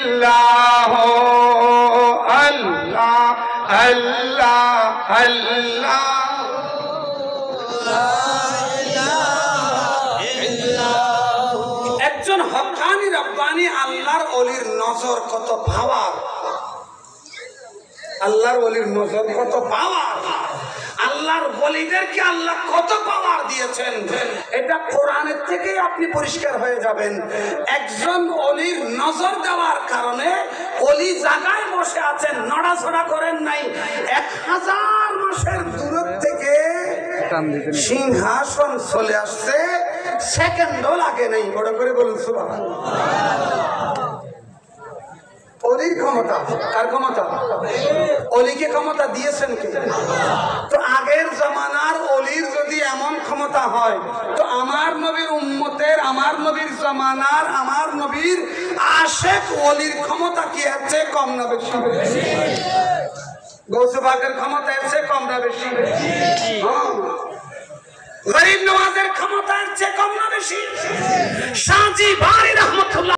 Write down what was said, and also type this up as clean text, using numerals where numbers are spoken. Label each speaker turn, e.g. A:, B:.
A: ইল্লাল্লাহ আল্লাহ আল্লাহ আল্লাহ। একজন হক্কানি রব্বানি আল্লাহর ওলির নজর কত পাওয়ার, আল্লাহর ওলির নজর কত পাওয়ার, আল্লাহর ওলিদেরকে আল্লাহ কত পাওয়ার দিয়েছেন, এটা কোরআনের থেকেই আপনি পরিষ্কার হয়ে যাবেন। একজন ওলির নজর দেওয়ার কারণে ওলি জায়গায় বসে আছেন, নড়াচড়া করেন নাই, 1000 মাসের দূর থেকে সিংহাসন চলে আসছে, সেকেন্ডও লাগে নাই। বড় করে বলুন সুবহানাল্লাহ। ওলির ক্ষমতা, কার ক্ষমতা? ওলিকে ক্ষমতা দিয়েছেন কে? তো আগের জামানার ওলির যদি এমন ক্ষমতা হয়, তো আমার নবীর উম্মতের, আমার নবীর জামানার, আমার নবীর আশেক ওলির ক্ষমতা কি আছে? কম না বেশি? গৌসে পাকের ক্ষমতা আছে কম না বেশি? গরিব নওয়াজের ক্ষমতা আছে কম না বেশি? শাহজি ভাই রহমতুল্লাহ